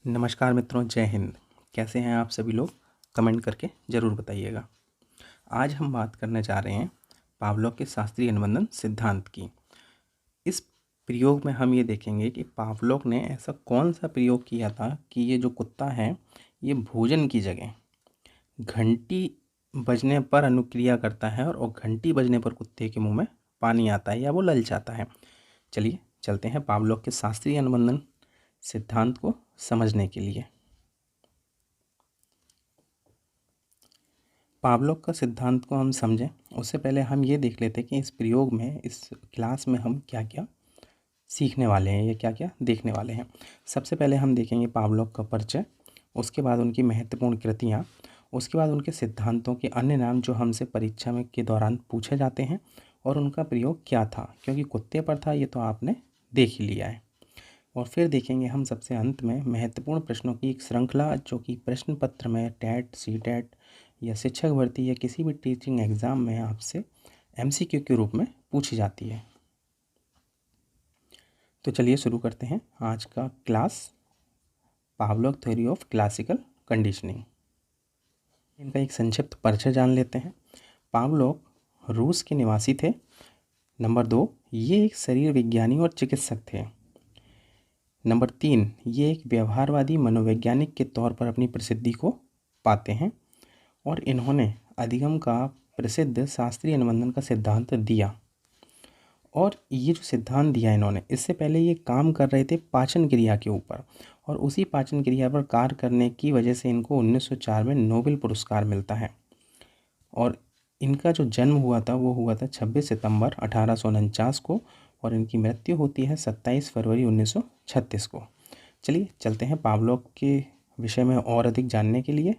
नमस्कार मित्रों, जय हिंद। कैसे हैं आप सभी लोग? कमेंट करके ज़रूर बताइएगा। आज हम बात करने जा रहे हैं पावलोव के शास्त्रीय अनुबंधन सिद्धांत की। इस प्रयोग में हम ये देखेंगे कि पावलोव ने ऐसा कौन सा प्रयोग किया था कि ये जो कुत्ता है ये भोजन की जगह घंटी बजने पर अनुक्रिया करता है और घंटी बजने पर कुत्ते के मुंह में पानी आता है या वो ललचाता है। चलिए चलते हैं पावलोव के शास्त्रीय अनुबंधन सिद्धांत को समझने के लिए। पावलोव का सिद्धांत को हम समझें उससे पहले हम ये देख लेते हैं कि इस प्रयोग में, इस क्लास में हम क्या क्या सीखने वाले हैं या क्या क्या देखने वाले हैं। सबसे पहले हम देखेंगे पावलोव का परिचय, उसके बाद उनकी महत्वपूर्ण कृतियाँ, उसके बाद उनके सिद्धांतों के अन्य नाम जो हमसे परीक्षा में के दौरान पूछे जाते हैं और उनका प्रयोग क्या था, क्योंकि कुत्ते पर था ये तो आपने देख ही लिया है। और फिर देखेंगे हम सबसे अंत में महत्वपूर्ण प्रश्नों की एक श्रृंखला जो कि प्रश्न पत्र में टेट, सीटेट या शिक्षक भर्ती या किसी भी टीचिंग एग्ज़ाम में आपसे एमसीक्यू के रूप में पूछी जाती है। तो चलिए शुरू करते हैं आज का class, Pavlov theory of classical conditioning. इनका एक संक्षिप्त परिचय जान लेते हैं। पावलोव रूस के निवासी थे। नंबर 2, ये एक शरीर विज्ञानी और चिकित्सक थे। नंबर 3, ये एक व्यवहारवादी मनोवैज्ञानिक के तौर पर अपनी प्रसिद्धि को पाते हैं और इन्होंने अधिगम का प्रसिद्ध शास्त्रीय अनुबंधन का सिद्धांत दिया। और ये जो सिद्धांत दिया इन्होंने, इससे पहले ये काम कर रहे थे पाचन क्रिया के ऊपर और उसी पाचन क्रिया पर कार्य करने की वजह से इनको 1904 में नोबेल पुरस्कार मिलता है। और इनका जो जन्म हुआ था वो हुआ था 26 सितंबर 1849 को और इनकी मृत्यु होती है 27 फरवरी 1936 को। चलिए चलते हैं पावलोव के विषय में और अधिक जानने के लिए।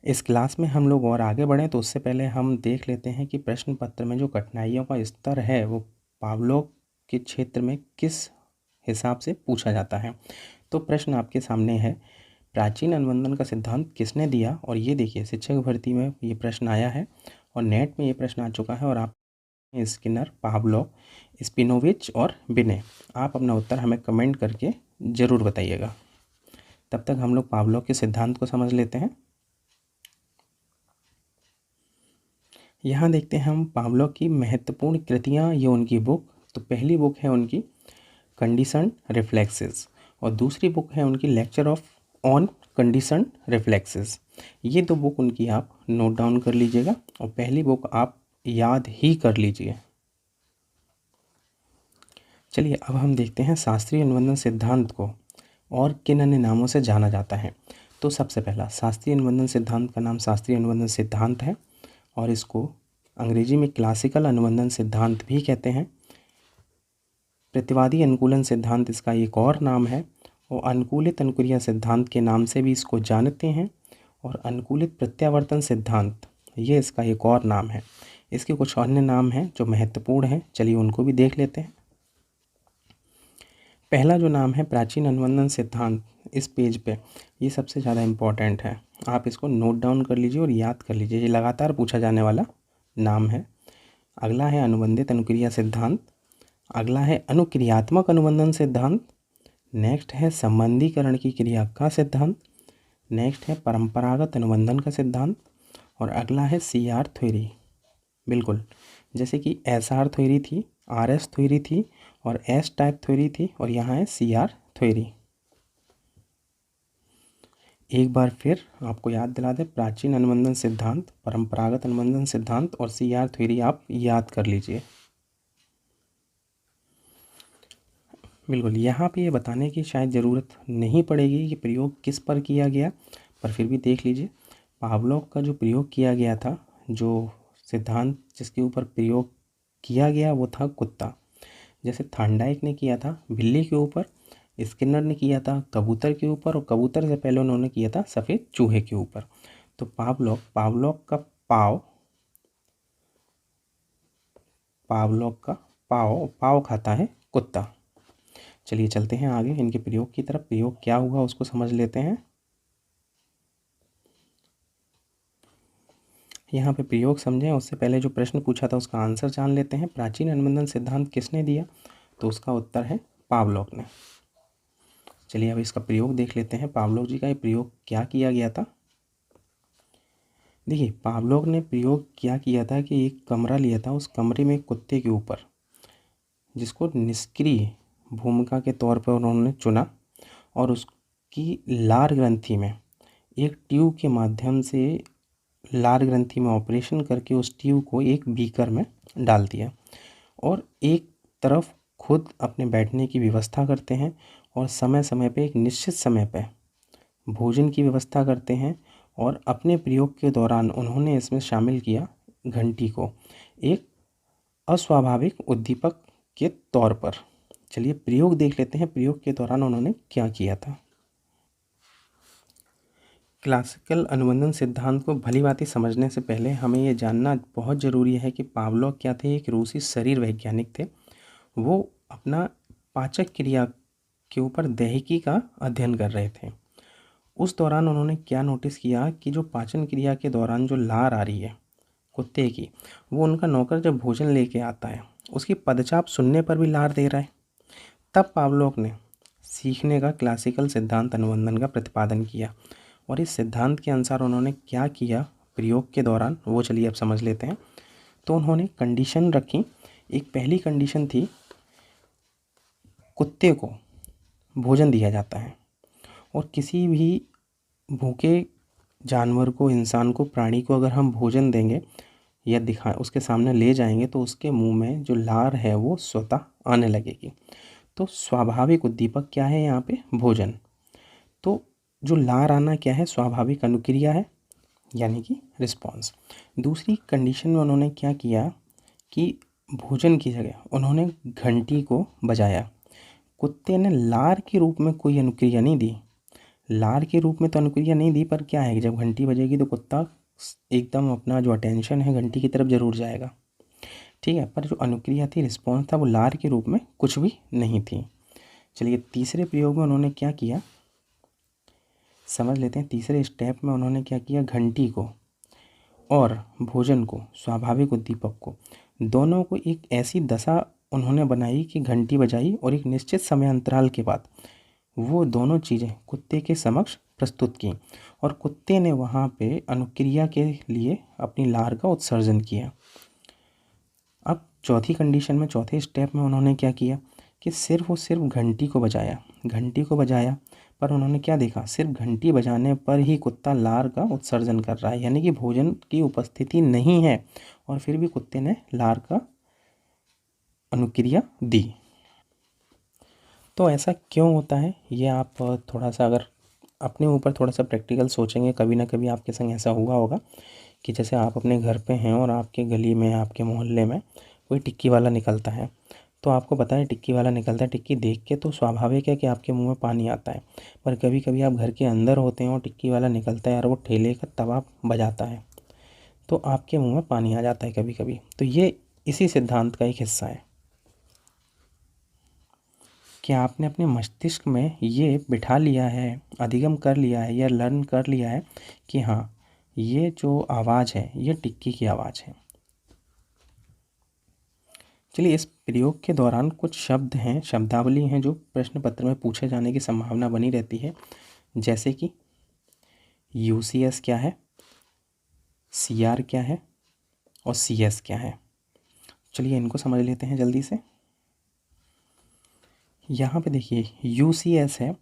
इस क्लास में हम लोग और आगे बढ़ें तो उससे पहले हम देख लेते हैं कि प्रश्न पत्र में जो कठिनाइयों का स्तर है वो पावलोव के क्षेत्र में किस हिसाब से पूछा जाता है। तो प्रश्न आपके सामने है, प्राचीन अनुबंधन का सिद्धांत किसने दिया? और ये देखिए शिक्षक भर्ती में ये प्रश्न आया है और नेट में ये प्रश्न आ चुका है और आप स्किनर, पावलोव, स्पिनोविच और बिने। आप अपना उत्तर हमें कमेंट करके ज़रूर बताइएगा। तब तक हम लोग पावलोव के सिद्धांत को समझ लेते हैं। यहाँ देखते हैं हम पावलोव की महत्वपूर्ण कृतियाँ, ये उनकी बुक। तो पहली बुक है उनकी कंडीशन्ड रिफ्लेक्सेस और दूसरी बुक है उनकी लेक्चर ऑन कंडीशन्ड रिफ्लेक्सेस। ये दो बुक उनकी आप नोट डाउन कर लीजिएगा और पहली बुक आप याद ही कर लीजिए। चलिए अब हम देखते हैं शास्त्रीय अनुबंधन सिद्धांत को और किन अन्य नामों से जाना जाता है। तो सबसे पहला शास्त्रीय अनुबंधन सिद्धांत का नाम शास्त्रीय अनुबंधन सिद्धांत है और इसको अंग्रेजी में क्लासिकल अनुबंधन सिद्धांत भी कहते हैं। प्रतिवादी अनुकूलन सिद्धांत इसका एक और नाम है और अनुकूलित अनुक्रिया सिद्धांत के नाम से भी इसको जानते हैं और अनुकूलित प्रत्यावर्तन सिद्धांत ये इसका एक और नाम है। इसके कुछ अन्य नाम हैं जो महत्वपूर्ण हैं, चलिए उनको भी देख लेते हैं। पहला जो नाम है प्राचीन अनुबंधन सिद्धांत, इस पेज पे ये सबसे ज़्यादा इम्पॉर्टेंट है, आप इसको नोट डाउन कर लीजिए और याद कर लीजिए, ये लगातार पूछा जाने वाला नाम है। अगला है अनुबंधित अनुक्रिया सिद्धांत, अगला है अनुक्रियात्मक अनुबंधन सिद्धांत, नेक्स्ट है संबंधीकरण की क्रिया का सिद्धांत, नेक्स्ट है परंपरागत अनुबंधन का सिद्धांत और अगला है CR थ्योरी। बिल्कुल, जैसे कि SR थ्योरी थी, RS थ्योरी थी और S टाइप थ्योरी थी और यहाँ है CR थ्योरी। एक बार फिर आपको याद दिला दें, प्राचीन अनुबंधन सिद्धांत, परंपरागत अनुबंधन सिद्धांत और CR थ्योरी आप याद कर लीजिए। बिल्कुल, यहाँ पे ये बताने की शायद ज़रूरत नहीं पड़ेगी कि प्रयोग किस पर किया गया, पर फिर भी देख लीजिए। पावलोव का जो प्रयोग किया गया था, जो सिद्धांत जिसके ऊपर प्रयोग किया गया वो था कुत्ता। जैसे थार्नडाइक ने किया था बिल्ली के ऊपर, स्किनर ने किया था कबूतर के ऊपर और कबूतर से पहले उन्होंने किया था सफ़ेद चूहे के ऊपर। तो पावलोव का पाव खाता है कुत्ता। चलिए चलते हैं आगे इनके प्रयोग की तरफ। प्रयोग क्या हुआ उसको समझ लेते हैं। यहाँ पे प्रयोग समझें उससे पहले जो प्रश्न पूछा था उसका आंसर जान लेते हैं। प्राचीन अनुबंधन सिद्धांत किसने दिया? तो उसका उत्तर है पावलोव ने। चलिए अब इसका प्रयोग देख लेते हैं। पावलोव जी का ये प्रयोग क्या किया गया था। देखिए, पावलोव ने प्रयोग क्या किया था कि एक कमरा लिया था, उस कमरे में एक कुत्ते के ऊपर, जिसको निष्क्रिय भूमिका के तौर पर उन्होंने चुना और उसकी लार ग्रंथि में एक ट्यूब के माध्यम से लार ग्रंथि में ऑपरेशन करके उस ट्यूब को एक बीकर में डाल दिया और एक तरफ खुद अपने बैठने की व्यवस्था करते हैं और समय समय पे एक निश्चित समय पे भोजन की व्यवस्था करते हैं। और अपने प्रयोग के दौरान उन्होंने इसमें शामिल किया घंटी को एक अस्वाभाविक उद्दीपक के तौर पर। चलिए प्रयोग देख लेते हैं, प्रयोग के दौरान उन्होंने क्या किया था। क्लासिकल अनुबंधन सिद्धांत को भलीभांति समझने से पहले हमें ये जानना बहुत ज़रूरी है कि पावलोव क्या थे। एक रूसी शरीर वैज्ञानिक थे। वो अपना पाचक क्रिया के ऊपर दैहिकी का अध्ययन कर रहे थे। उस दौरान उन्होंने क्या नोटिस किया कि जो पाचन क्रिया के दौरान जो लार आ रही है कुत्ते की, वो उनका नौकर जब भोजन लेके आता है उसकी पदचाप सुनने पर भी लार दे रहा है। तब पावलोव ने सीखने का क्लासिकल सिद्धांत अनुबंधन का प्रतिपादन किया और इस सिद्धांत के अनुसार उन्होंने क्या किया प्रयोग के दौरान, वो चलिए अब समझ लेते हैं। तो उन्होंने कंडीशन रखी। एक पहली कंडीशन थी, कुत्ते को भोजन दिया जाता है और किसी भी भूखे जानवर को, इंसान को, प्राणी को अगर हम भोजन देंगे या उसके सामने ले जाएंगे तो उसके मुंह में जो लार है वो स्वतः आने लगेगी। तो स्वाभाविक उद्दीपक क्या है यहाँ पे? भोजन। तो जो लार आना क्या है? स्वाभाविक अनुक्रिया है, यानी कि रिस्पॉन्स। दूसरी कंडीशन में उन्होंने क्या किया कि भोजन की जगह उन्होंने घंटी को बजाया। कुत्ते ने लार के रूप में कोई अनुक्रिया नहीं दी, लार के रूप में तो अनुक्रिया नहीं दी, पर क्या है कि जब घंटी बजेगी तो कुत्ता एकदम अपना जो अटेंशन है घंटी की तरफ ज़रूर जाएगा, ठीक है। पर जो अनुक्रिया थी, रिस्पॉन्स था, वो लार के रूप में कुछ भी नहीं थी। चलिए तीसरे प्रयोग में उन्होंने क्या किया समझ लेते हैं। तीसरे स्टेप में उन्होंने क्या किया, घंटी को और भोजन को, स्वाभाविक उद्दीपक को, दोनों को एक ऐसी दशा उन्होंने बनाई कि घंटी बजाई और एक निश्चित समय अंतराल के बाद वो दोनों चीज़ें कुत्ते के समक्ष प्रस्तुत की और कुत्ते ने वहाँ पे अनुक्रिया के लिए अपनी लार का उत्सर्जन किया। अब चौथी कंडीशन में, चौथे स्टेप में उन्होंने क्या किया कि सिर्फ और सिर्फ घंटी को बजाया। घंटी को बजाया पर उन्होंने क्या देखा, सिर्फ घंटी बजाने पर ही कुत्ता लार का उत्सर्जन कर रहा है, यानी कि भोजन की उपस्थिति नहीं है और फिर भी कुत्ते ने लार का अनुक्रिया दी। तो ऐसा क्यों होता है, ये आप थोड़ा सा अगर अपने ऊपर थोड़ा सा प्रैक्टिकल सोचेंगे, कभी ना कभी आपके संग ऐसा हुआ होगा कि जैसे आप अपने घर पे हैं और आपके गली में, आपके मोहल्ले में कोई टिक्की वाला निकलता है, तो आपको पता है टिक्की वाला निकलता है, टिक्की देख के तो स्वाभाविक है कि आपके मुंह में पानी आता है। पर कभी कभी आप घर के अंदर होते हैं और टिक्की वाला निकलता है और वो ठेले का तवा बजाता है तो आपके मुंह में पानी आ जाता है कभी कभी। तो ये इसी सिद्धांत का एक हिस्सा है कि आपने अपने मस्तिष्क में ये बिठा लिया है, अधिगम कर लिया है या लर्न कर लिया है कि हाँ, ये जो आवाज़ है ये टिक्की की आवाज़ है। चलिए इस प्रयोग के दौरान कुछ शब्द हैं, शब्दावली हैं जो प्रश्न पत्र में पूछे जाने की संभावना बनी रहती है, जैसे कि UCS क्या है, CR क्या है और CS क्या है। चलिए इनको समझ लेते हैं जल्दी से। यहाँ पे देखिए UCS है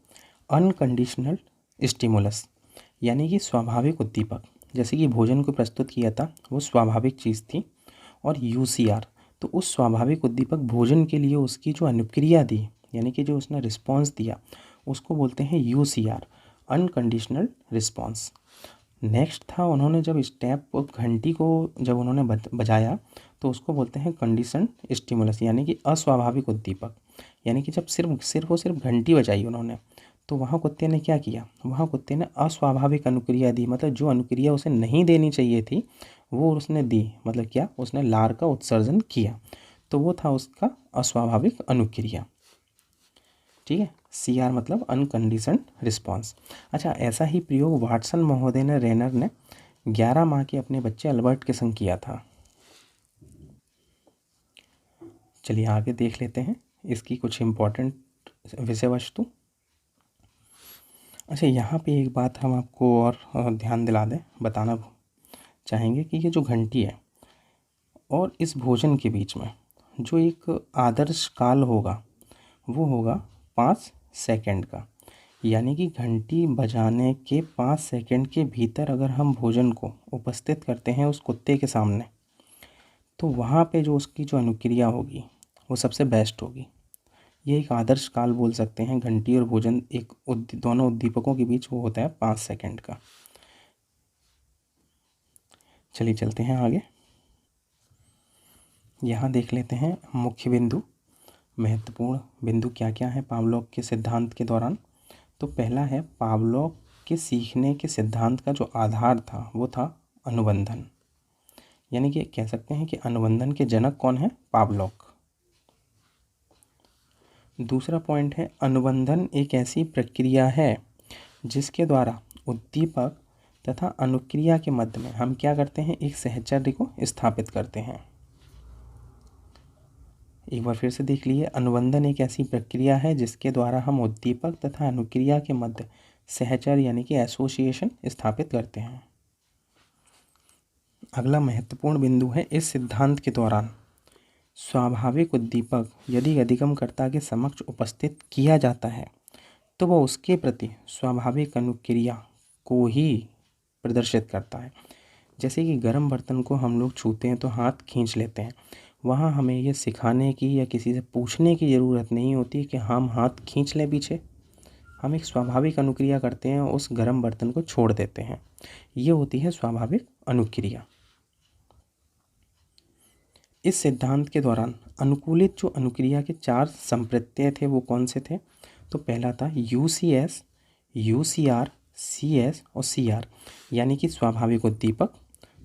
अनकंडीशनल स्टिमुलस, यानी कि स्वाभाविक उद्दीपक। जैसे कि भोजन को प्रस्तुत किया था वो स्वाभाविक चीज़ थी। और UCR तो उस स्वाभाविक उद्दीपक भोजन के लिए उसकी जो अनुक्रिया दी, यानी कि जो उसने रिस्पॉन्स दिया, उसको बोलते हैं UCR अनकंडीशनल रिस्पॉन्स। नेक्स्ट था, उन्होंने जब स्टेप घंटी को जब उन्होंने बजाया तो उसको बोलते हैं कंडीशन स्टिमुलस, यानी कि अस्वाभाविक उद्दीपक। यानी कि जब सिर्फ घंटी बजाई उन्होंने तो वहाँ कुत्ते ने क्या किया, वहाँ कुत्ते ने अस्वाभाविक अनुक्रिया दी, मतलब जो अनुक्रिया उसे नहीं देनी चाहिए थी वो उसने दी। मतलब क्या, उसने लार का उत्सर्जन किया, तो वो था उसका अस्वाभाविक अनुक्रिया, ठीक है। CR मतलब अनकंडीशनड रिस्पॉन्स। अच्छा, ऐसा ही प्रयोग वाटसन महोदय ने, रेनर ने 11 माह के अपने बच्चे अल्बर्ट के संग किया था। चलिए आगे देख लेते हैं इसकी कुछ इम्पोर्टेंट विषय वस्तु। अच्छा, यहाँ पे एक बात हम आपको और ध्यान दिला दें, बताना चाहेंगे कि ये जो घंटी है और इस भोजन के बीच में जो एक आदर्श काल होगा वो होगा 5 सेकंड का। यानी कि घंटी बजाने के 5 सेकंड के भीतर अगर हम भोजन को उपस्थित करते हैं उस कुत्ते के सामने, तो वहाँ पे जो उसकी जो अनुक्रिया होगी वो सबसे बेस्ट होगी। ये एक आदर्श काल बोल सकते हैं। घंटी और भोजन एक दोनों उद्दीपकों के बीच वो होता है 5 सेकंड का। चलिए चलते हैं आगे। यहाँ देख लेते हैं मुख्य बिंदु, महत्वपूर्ण बिंदु क्या क्या है पावलोव के सिद्धांत के दौरान। तो पहला है, पावलोव के सीखने के सिद्धांत का जो आधार था वो था अनुबंधन। यानी कि कह सकते हैं कि अनुबंधन के जनक कौन है? पावलोव। दूसरा पॉइंट है, अनुबंधन एक ऐसी प्रक्रिया है जिसके द्वारा उद्दीपक तथा अनुक्रिया के मध्य में हम क्या करते हैं? एक सहचर्य को स्थापित करते हैं। एक बार फिर से देख लीजिए, अनुबंधन एक ऐसी प्रक्रिया है जिसके द्वारा हम उद्दीपक तथा अनुक्रिया के मध्य सहचर्य यानी कि एसोसिएशन स्थापित करते हैं। अगला महत्वपूर्ण बिंदु है, इस सिद्धांत के दौरान स्वाभाविक उद्दीपक यदि अधिगमकर्ता के समक्ष उपस्थित किया जाता है तो वह उसके प्रति स्वाभाविक अनुक्रिया को ही प्रदर्शित करता है। जैसे कि गर्म बर्तन को हम लोग छूते हैं तो हाथ खींच लेते हैं, वहाँ हमें ये सिखाने की या किसी से पूछने की ज़रूरत नहीं होती कि हम हाथ खींच लें पीछे। हम एक स्वाभाविक अनुक्रिया करते हैं, उस गर्म बर्तन को छोड़ देते हैं। ये होती है स्वाभाविक अनुक्रिया। इस सिद्धांत के दौरान अनुकूलित जो अनुक्रिया के 4 संप्रत्यय थे वो कौन से थे? तो पहला था UCS, UCR, CS और CR। यानी कि स्वाभाविक उद्दीपक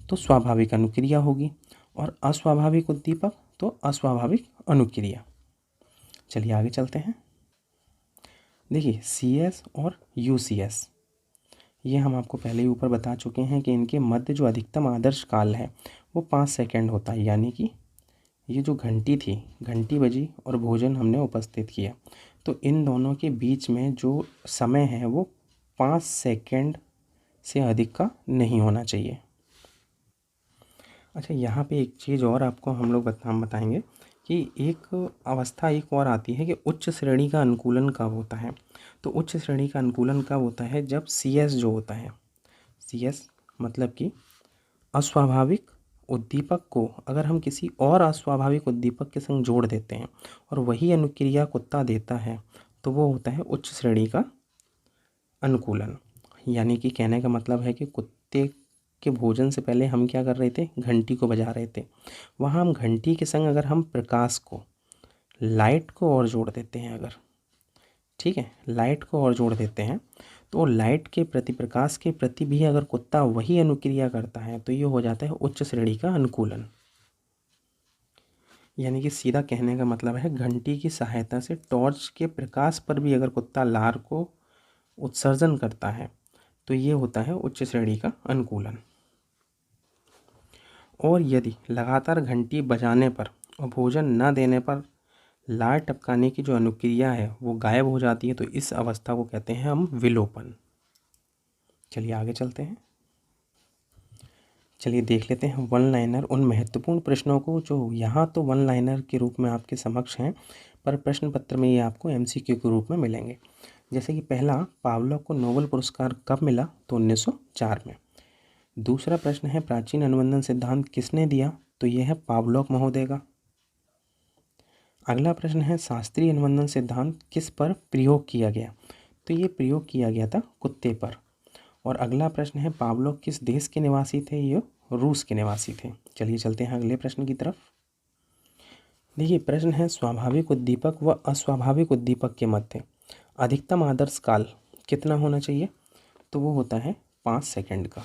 तो स्वाभाविक अनुक्रिया होगी और अस्वाभाविक उद्दीपक तो अस्वाभाविक अनुक्रिया। चलिए आगे चलते हैं। देखिए, CS और UCS ये हम आपको पहले ही ऊपर बता चुके हैं कि इनके मध्य जो अधिकतम आदर्श काल है वो 5 सेकंड होता है। यानी कि ये जो घंटी थी, घंटी बजी और भोजन हमने उपस्थित किया, तो इन दोनों के बीच में जो समय है वो 5 सेकंड से अधिक का नहीं होना चाहिए। अच्छा, यहाँ पे एक चीज़ और आपको हम बताएंगे कि एक अवस्था एक और आती है कि उच्च श्रेणी का अनुकूलन कब होता है। तो उच्च श्रेणी का अनुकूलन कब होता है? जब CS जो होता है, CS मतलब कि अस्वाभाविक उद्दीपक को अगर हम किसी और अस्वाभाविक उद्दीपक के संग जोड़ देते हैं और वही अनुक्रिया कुत्ता देता है तो वो होता है उच्च श्रेणी का अनुकूलन। यानी कि कहने का मतलब है कि कुत्ते के भोजन से पहले हम क्या कर रहे थे? घंटी को बजा रहे थे। वहाँ हम घंटी के संग अगर हम प्रकाश को, लाइट को और जोड़ देते हैं, अगर ठीक है लाइट को और जोड़ देते हैं तो लाइट के प्रति, प्रकाश के प्रति भी अगर कुत्ता वही अनुक्रिया करता है तो ये हो जाता है उच्च श्रेणी का अनुकूलन। यानी कि सीधा कहने का मतलब है, घंटी की सहायता से टॉर्च के प्रकाश पर भी अगर कुत्ता लार को उत्सर्जन करता है तो ये होता है उच्च श्रेणी का अनुकूलन। और यदि लगातार घंटी बजाने पर और भोजन न देने पर लार टपकाने की जो अनुक्रिया है वो गायब हो जाती है तो इस अवस्था को कहते हैं हम विलोपन। चलिए आगे चलते हैं। चलिए देख लेते हैं वन लाइनर, उन महत्वपूर्ण प्रश्नों को जो यहाँ तो वन लाइनर के रूप में आपके समक्ष हैं पर प्रश्न पत्र में ये आपको MCQ के रूप में मिलेंगे। जैसे कि पहला, पावलोव को नोबेल पुरस्कार कब मिला? तो 1904 में। दूसरा प्रश्न है, प्राचीन अनुबंधन सिद्धांत किसने दिया? तो यह है पावलोव महोदय का। अगला प्रश्न है, शास्त्रीय अनुबंधन सिद्धांत किस पर प्रयोग किया गया? तो ये प्रयोग किया गया था कुत्ते पर। और अगला प्रश्न है, पावलोव किस देश के निवासी थे? ये रूस के निवासी थे। चलिए चलते हैं अगले प्रश्न की तरफ। देखिए प्रश्न है, स्वाभाविक उद्दीपक व अस्वाभाविक उद्दीपक के मध्य अधिकतम आदर्श काल कितना होना चाहिए? तो वो होता है 5 सेकंड का।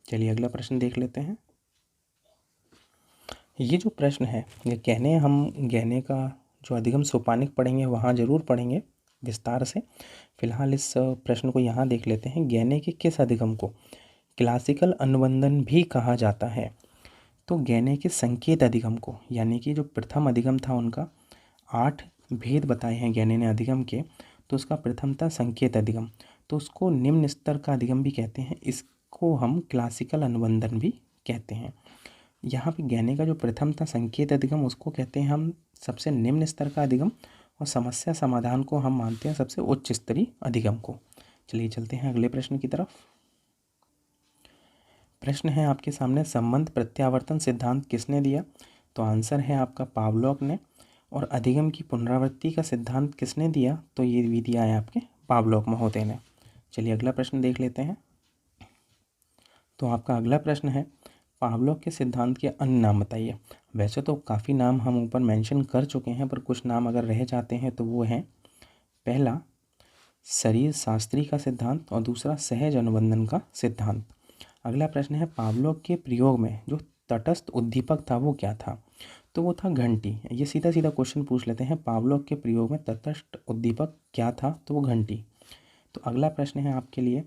चलिए अगला प्रश्न देख लेते हैं। ये जो प्रश्न है ये हम गहने का जो अधिगम सोपानिक पढ़ेंगे वहाँ ज़रूर पढ़ेंगे विस्तार से। फिलहाल इस प्रश्न को यहाँ देख लेते हैं। गहने के किस अधिगम को क्लासिकल अनुबंधन भी कहा जाता है? तो गहने के संकेत अधिगम को, यानी कि जो प्रथम अधिगम था उनका 8 भेद बताए हैं गहने ने अधिगम के, तो उसका प्रथम था संकेत अधिगम। तो उसको निम्न स्तर का अधिगम भी कहते हैं, इसको हम क्लासिकल अनुबंधन भी कहते हैं। यहाँ पे गैने का जो प्रथम था संकेत अधिगम, उसको कहते हैं हम सबसे निम्न स्तर का अधिगम, और समस्या समाधान को हम मानते हैं सबसे उच्च स्तरीय अधिगम को। चलिए चलते हैं अगले प्रश्न की तरफ। प्रश्न है आपके सामने, संबंध प्रत्यावर्तन सिद्धांत किसने दिया? तो आंसर है आपका पावलोव ने। और अधिगम की पुनरावृत्ति का सिद्धांत किसने दिया? तो ये भी दिया है आपके पावलोव महोदय ने। चलिए अगला प्रश्न देख लेते हैं। तो आपका अगला प्रश्न है, पावलोव के सिद्धांत के अन्य नाम बताइए। वैसे तो काफ़ी नाम हम ऊपर मेंशन कर चुके हैं, पर कुछ नाम अगर रह जाते हैं तो वो हैं, पहला शरीर शास्त्री का सिद्धांत और दूसरा सहज अनुबंधन का सिद्धांत। अगला प्रश्न है, पावलोव के प्रयोग में जो तटस्थ उद्दीपक था वो क्या था? तो वो था घंटी। ये सीधा सीधा क्वेश्चन पूछ लेते हैं, पावलोव के प्रयोग में तटस्थ उद्दीपक क्या था? तो वो घंटी। तो अगला प्रश्न है आपके लिए,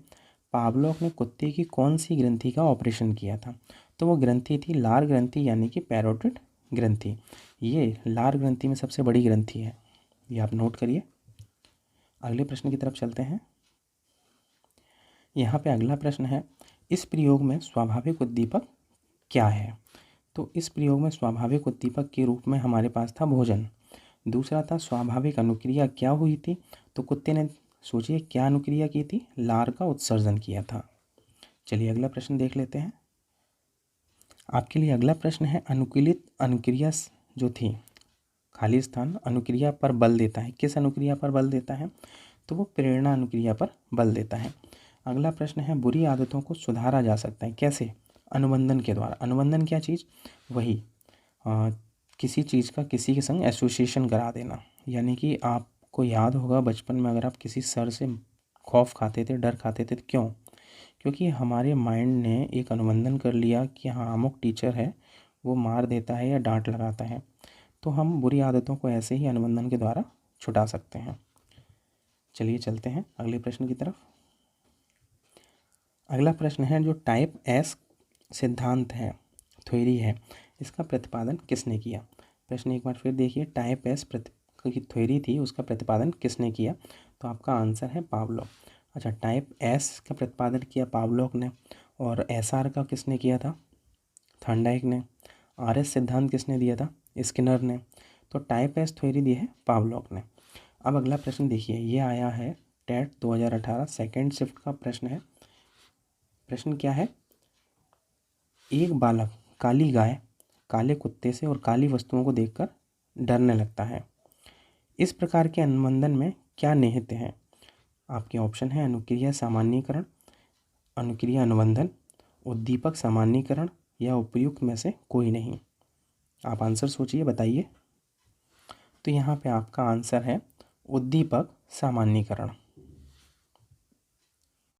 पावलोव ने कुत्ते की कौन सी ग्रंथि का ऑपरेशन किया था? तो वो ग्रंथि थी लार ग्रंथि, यानी कि पैरोटिड ग्रंथि। ये लार ग्रंथि में सबसे बड़ी ग्रंथि है, ये आप नोट करिए। अगले प्रश्न की तरफ चलते हैं। यहाँ पे अगला प्रश्न है, इस प्रयोग में स्वाभाविक उद्दीपक क्या है? तो इस प्रयोग में स्वाभाविक उद्दीपक के रूप में हमारे पास था भोजन। दूसरा था स्वाभाविक अनुक्रिया क्या हुई थी? तो कुत्ते ने, सोचिए क्या अनुक्रिया की थी? लार का उत्सर्जन किया था। चलिए अगला प्रश्न देख लेते हैं। आपके लिए अगला प्रश्न है, अनुकूलित अनुक्रिया जो थी, खाली स्थान अनुक्रिया पर बल देता है। किस अनुक्रिया पर बल देता है? तो वो प्रेरणा अनुक्रिया पर बल देता है। अगला प्रश्न है, बुरी आदतों को सुधारा जा सकता है कैसे? अनुबंधन के द्वारा। अनुबंधन क्या चीज़? वही किसी चीज़ का किसी के संग एसोसिएशन करा देना। यानी कि आपको याद होगा बचपन में अगर आप किसी सर से खौफ खाते थे, डर खाते थे, तो क्यों? क्योंकि हमारे माइंड ने एक अनुबंधन कर लिया कि हाँ अमुक टीचर है, वो मार देता है या डांट लगाता है, तो हम बुरी आदतों को ऐसे ही अनुबंधन के द्वारा छुटा सकते हैं। चलिए चलते हैं अगले प्रश्न की तरफ। अगला प्रश्न है, जो टाइप एस सिद्धांत है, थ्योरी है, इसका प्रतिपादन किसने किया? प्रश्न एक बार फिर देखिए, टाइप एस की थ्योरी थी, उसका प्रतिपादन किसने किया? तो आपका आंसर है पावलोव। अच्छा, टाइप एस का प्रतिपादन किया पावलोव ने, और एस आर का किसने किया था? थॉर्नडाइक ने। आर एस सिद्धांत किसने दिया था? स्किनर ने। तो टाइप एस थ्योरी दी है पावलोव ने। अब अगला प्रश्न देखिए, ये आया है टेट 2018 सेकेंड शिफ्ट का प्रश्न है। प्रश्न क्या है, एक बालक काली गाय, काले कुत्ते से और काली वस्तुओं को देखकर डरने लगता है। इस प्रकार के अनुबंधन में क्या निहित है? आपके ऑप्शन है अनुक्रिया सामान्यीकरण, अनुक्रिया अनुबंधन, उद्दीपक सामान्यीकरण, या उपयुक्त में से कोई नहीं। आप आंसर सोचिए, बताइए। तो यहाँ पे आपका आंसर है उद्दीपक सामान्यीकरण।